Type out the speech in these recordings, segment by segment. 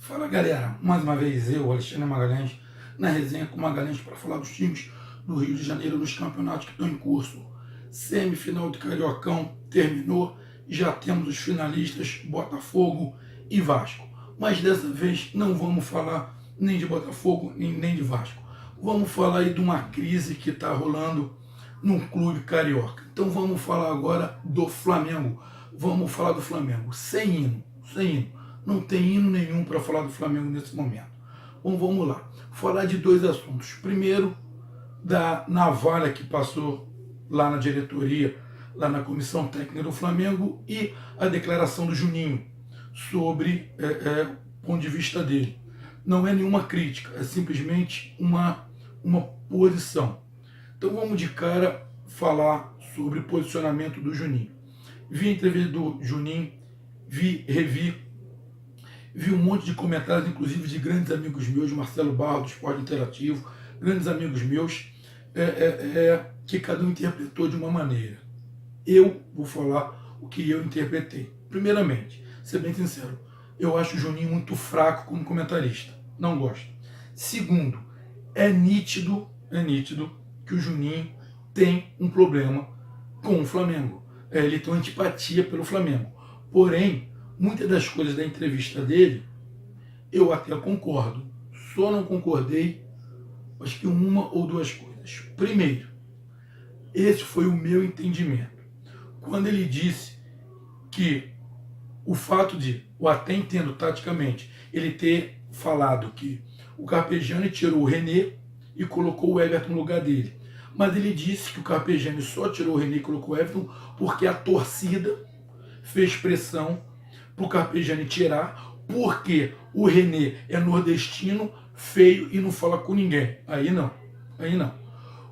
Fala galera, mais uma vez eu, Alexandre Magalhães, na resenha com Magalhães para falar dos times do Rio de Janeiro nos campeonatos que estão em curso. Semifinal do Cariocão terminou e já temos os finalistas Botafogo e Vasco. Mas dessa vez não vamos falar nem de Botafogo nem de Vasco. Vamos falar aí de uma crise que está rolando num clube carioca. Então vamos falar agora do Flamengo. Vamos falar do Flamengo sem hino, sem hino. Não tem hino nenhum para falar do Flamengo nesse momento. Bom, vamos lá. Falar de dois assuntos. Primeiro, da navalha que passou lá na diretoria, lá na comissão técnica do Flamengo, e a declaração do Juninho sobre o ponto de vista dele. Não é nenhuma crítica, é simplesmente uma posição. Então vamos de cara falar sobre o posicionamento do Juninho. Vi a entrevista do Juninho, revi um monte de comentários, inclusive de grandes amigos meus, Marcelo Barro, do Esporte Interativo, grandes amigos meus, que cada um interpretou de uma maneira. Eu vou falar o que eu interpretei. Primeiramente, ser bem sincero, eu acho o Juninho muito fraco como comentarista. Não gosto. Segundo, é nítido que o Juninho tem um problema com o Flamengo. Ele tem uma antipatia pelo Flamengo. Porém, muitas das coisas da entrevista dele, eu até concordo. Só não concordei, acho que uma ou duas coisas. Primeiro, esse foi o meu entendimento. Quando ele disse que o fato de, ou até entendo taticamente, ele ter falado que o Carpegiani tirou o René e colocou o Everton no lugar dele. Mas ele disse que o Carpegiani só tirou o René e colocou o Everton porque a torcida fez pressão para o Carpegiani tirar, porque o René é nordestino, feio e não fala com ninguém. Aí não.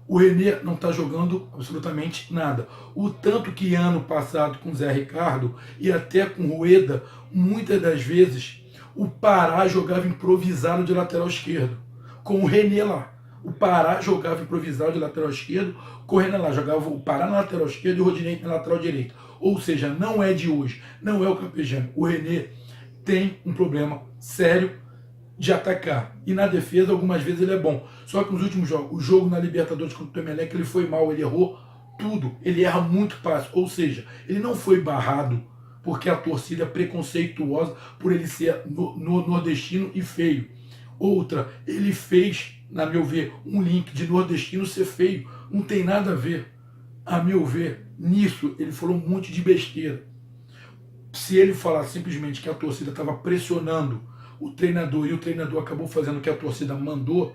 O René não está jogando absolutamente nada. O tanto que ano passado com o Zé Ricardo e até com o Rueda, muitas das vezes o Pará jogava improvisado de lateral esquerdo, com o René lá. O Pará jogava improvisado de lateral esquerdo, com o René lá. Jogava o Pará na lateral esquerda e o Rodinei na lateral direita. Ou seja, não é de hoje, não é o Carpegiani. O René tem um problema sério de atacar. E na defesa, algumas vezes ele é bom. Só que nos últimos jogos, o jogo na Libertadores contra o Emelec, ele foi mal, ele errou tudo. Ele erra muito fácil. Ou seja, ele não foi barrado porque a torcida é preconceituosa por ele ser nordestino e feio. Outra, ele fez, na meu ver, um link de nordestino ser feio. Não tem nada a ver. A meu ver, nisso, ele falou um monte de besteira. Se ele falar simplesmente que a torcida estava pressionando o treinador e o treinador acabou fazendo o que a torcida mandou,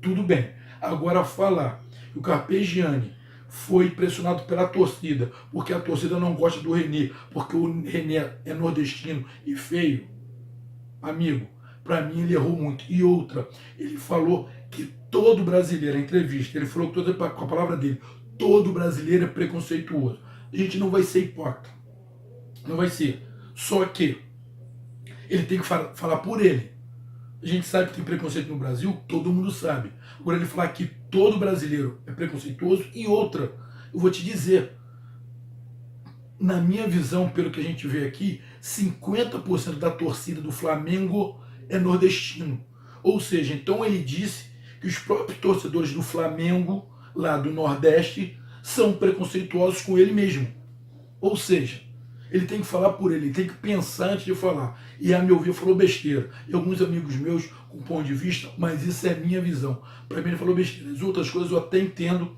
tudo bem. Agora falar que o Carpegiani foi pressionado pela torcida porque a torcida não gosta do René, porque o René é nordestino e feio, amigo, para mim ele errou muito. E outra, ele falou que todo brasileiro, na entrevista, ele falou com a palavra dele, todo brasileiro é preconceituoso. A gente não vai ser hipócrita. Não vai ser. Só que ele tem que falar por ele. A gente sabe que tem preconceito no Brasil, todo mundo sabe. Agora ele falar que todo brasileiro é preconceituoso. E outra, eu vou te dizer, na minha visão, pelo que a gente vê aqui, 50% da torcida do Flamengo é nordestino. Ou seja, então ele disse que os próprios torcedores do Flamengo, lá do Nordeste, são preconceituosos com ele mesmo. Ou seja, ele tem que falar por ele tem que pensar antes de falar. E a meu ver falou besteira. E alguns amigos meus com ponto de vista, mas isso é minha visão. Para mim ele falou besteira. As outras coisas eu até entendo,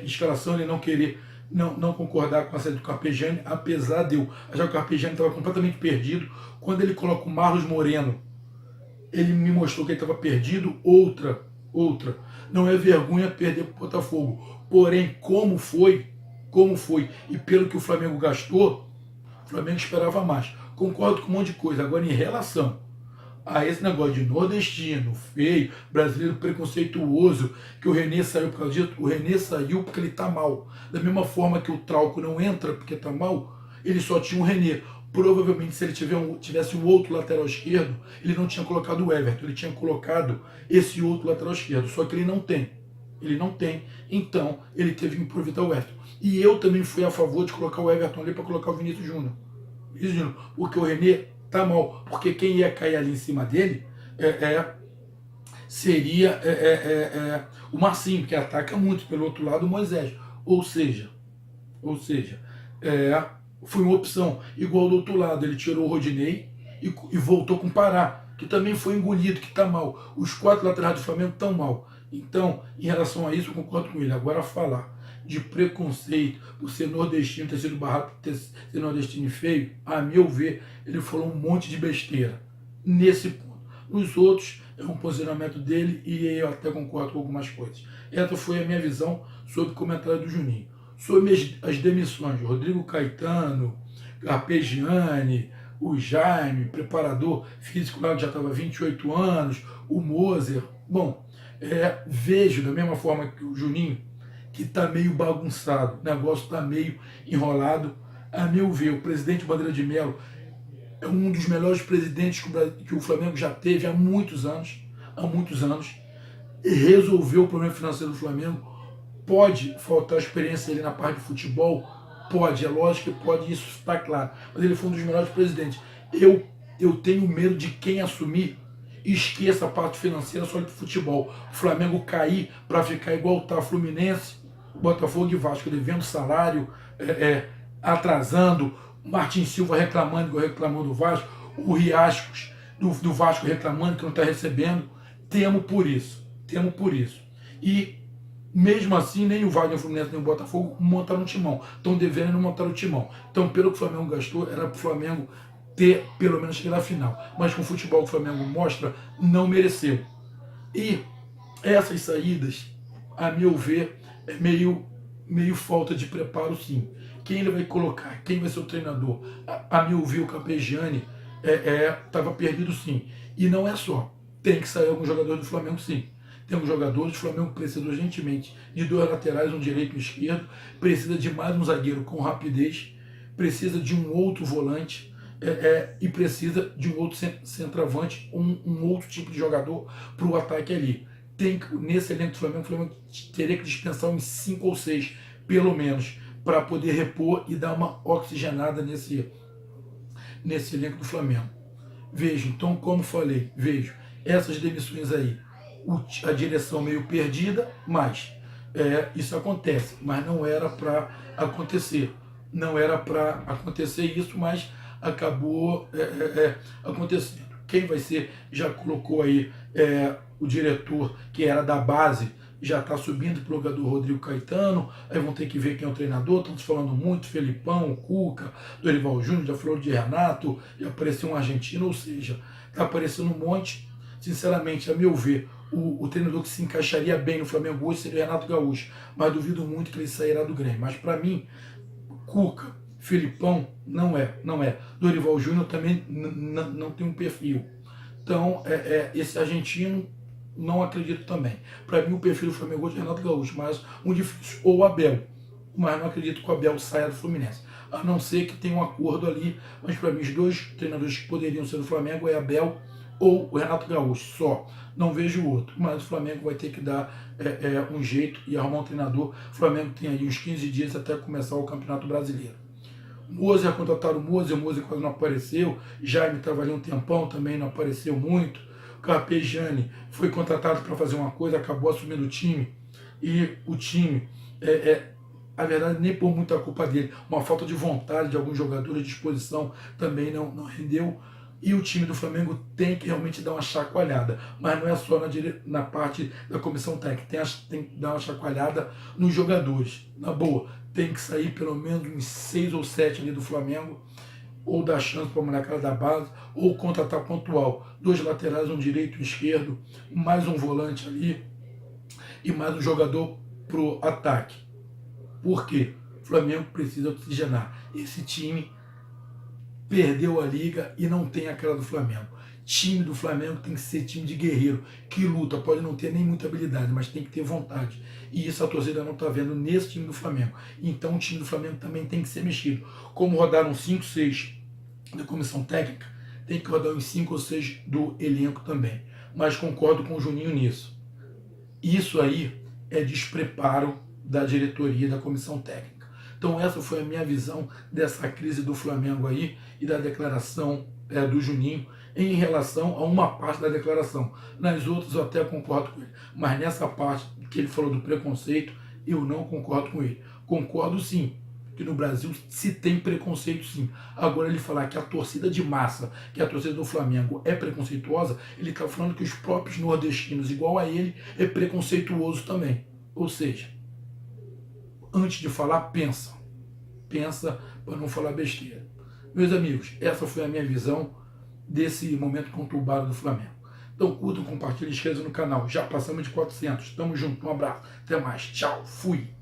escalação, ele não querer, não concordar com a saída do Carpegiani, apesar de eu achar que o Carpegiani estava completamente perdido. Quando ele coloca o Marlos Moreno, ele me mostrou que ele estava perdido. Outra, não é vergonha perder para o Botafogo. Porém, como foi, e pelo que o Flamengo gastou, o Flamengo esperava mais. Concordo com um monte de coisa. Agora, em relação a esse negócio de nordestino, feio, brasileiro preconceituoso, que o René saiu por causa disso, o René saiu porque ele está mal. Da mesma forma que o Trauco não entra porque está mal, ele só tinha um René. Provavelmente, se ele tivesse um outro lateral esquerdo, ele não tinha colocado o Everton, ele tinha colocado esse outro lateral esquerdo, só que ele não tem. Então ele teve que improvisar o Everton. E eu também fui a favor de colocar o Everton ali para colocar o Vinícius Júnior. Porque o René tá mal, porque quem ia cair ali em cima dele seria o Marcinho, que ataca muito, pelo outro lado o Moisés. Ou seja, é, foi uma opção. Igual do outro lado, ele tirou o Rodinei e voltou com o Pará, que também foi engolido, que está mal. Os 4 laterais do Flamengo estão mal. Então, em relação a isso, eu concordo com ele. Agora, falar de preconceito por ser nordestino, ter sido barrado por ser nordestino e feio, a meu ver, ele falou um monte de besteira nesse ponto. Nos outros, é um posicionamento dele e eu até concordo com algumas coisas. Essa foi a minha visão sobre o comentário do Juninho. Sobre as demissões, Rodrigo Caetano, Carpegiani, o Jaime, preparador físico lá que já estava 28 anos, o Moser. Bom, vejo da mesma forma que o Juninho, que está meio bagunçado, o negócio está meio enrolado. A meu ver, o presidente Bandeira de Melo é um dos melhores presidentes que o Flamengo já teve há muitos anos, e resolveu o problema financeiro do Flamengo. Pode faltar experiência ali na parte de futebol, pode, é lógico que pode, isso está claro, mas ele foi um dos melhores presidentes. Eu tenho medo de quem assumir esqueça a parte financeira só de futebol. O Flamengo cair para ficar igual está Fluminense, Botafogo e Vasco, devendo salário, atrasando, Martin Silva reclamando, igual reclamou do Vasco, o Riascos do Vasco reclamando que não está recebendo. Temo por isso. E mesmo assim, nem o Wagner, o Fluminense, nem o Botafogo montaram um timão. Estão devendo e não montaram o timão. Então, pelo que o Flamengo gastou, era para o Flamengo ter pelo menos chegar na final. Mas com o futebol que o Flamengo mostra, não mereceu. E essas saídas, a meu ver, é meio falta de preparo, sim. Quem ele vai colocar? Quem vai ser o treinador? A meu ver, o Campegiani estava perdido, sim. E não é só. Tem que sair algum jogador do Flamengo, sim. Tem alguns jogadores, o Flamengo precisa urgentemente de 2 laterais, um direito e um esquerdo, precisa de mais um zagueiro com rapidez, precisa de um outro volante e precisa de um outro centroavante, um outro tipo de jogador para o ataque ali. Nesse elenco do Flamengo, o Flamengo teria que dispensar uns 5 ou 6, pelo menos, para poder repor e dar uma oxigenada nesse elenco do Flamengo. Vejo, então, como falei, vejo essas demissões aí, a direção meio perdida, mas isso acontece, mas não era para acontecer. Não era para acontecer isso, mas acabou acontecendo. Quem vai ser, já colocou aí o diretor que era da base, já está subindo para o lugar do Rodrigo Caetano, aí vão ter que ver quem é o treinador. Estamos falando muito, Felipão, Cuca, Dorival Júnior, já falou de Renato, já apareceu um argentino, ou seja, está aparecendo um monte. Sinceramente, a meu ver, o treinador que se encaixaria bem no Flamengo hoje seria o Renato Gaúcho, mas duvido muito que ele sairá do Grêmio. Mas para mim, Cuca, Felipão, não é. Dorival Júnior também não tem um perfil. Então, esse argentino, não acredito também. Para mim, o perfil do Flamengo hoje é Renato Gaúcho, mas um difícil, ou o Abel. Mas não acredito que o Abel saia do Fluminense. A não ser que tenha um acordo ali, mas para mim, os 2 treinadores que poderiam ser do Flamengo é Abel ou o Renato Gaúcho, só. Não vejo outro. Mas o Flamengo vai ter que dar um jeito e arrumar um treinador. O Flamengo tem aí uns 15 dias até começar o Campeonato Brasileiro. Moser, contrataram o Moser quase não apareceu. Jaime estava ali um tempão, também não apareceu muito. Carpegiani foi contratado para fazer uma coisa, acabou assumindo o time. E o time, a verdade, nem por muita culpa dele, uma falta de vontade de alguns jogadores, de disposição, também não rendeu. E o time do Flamengo tem que realmente dar uma chacoalhada, mas não é só na parte da comissão técnica, tem que dar uma chacoalhada nos jogadores. Na boa, tem que sair pelo menos uns 6 ou 7 ali do Flamengo, ou dar chance para a molecada da base, ou contratar pontual. 2 laterais, um direito e um esquerdo, mais um volante ali, e mais um jogador pro ataque. Por quê? O Flamengo precisa oxigenar. Esse time perdeu a liga e não tem a cara do Flamengo. Time do Flamengo tem que ser time de guerreiro, que luta, pode não ter nem muita habilidade, mas tem que ter vontade. E isso a torcida não está vendo nesse time do Flamengo. Então o time do Flamengo também tem que ser mexido. Como rodaram 5, 6 da comissão técnica, tem que rodar uns 5 ou 6 do elenco também. Mas concordo com o Juninho nisso. Isso aí é despreparo da diretoria da comissão técnica. Então essa foi a minha visão dessa crise do Flamengo aí e da declaração do Juninho em relação a uma parte da declaração. Nas outras eu até concordo com ele, mas nessa parte que ele falou do preconceito, eu não concordo com ele. Concordo sim, que no Brasil se tem preconceito sim. Agora ele falar que a torcida de massa, que a torcida do Flamengo é preconceituosa, ele está falando que os próprios nordestinos, igual a ele, é preconceituoso também. Ou seja, antes de falar, pensa. Pensa para não falar besteira. Meus amigos, essa foi a minha visão desse momento conturbado do Flamengo. Então curtam, compartilhem, inscrevam no canal. Já passamos de 400. Tamo junto, um abraço. Até mais. Tchau. Fui.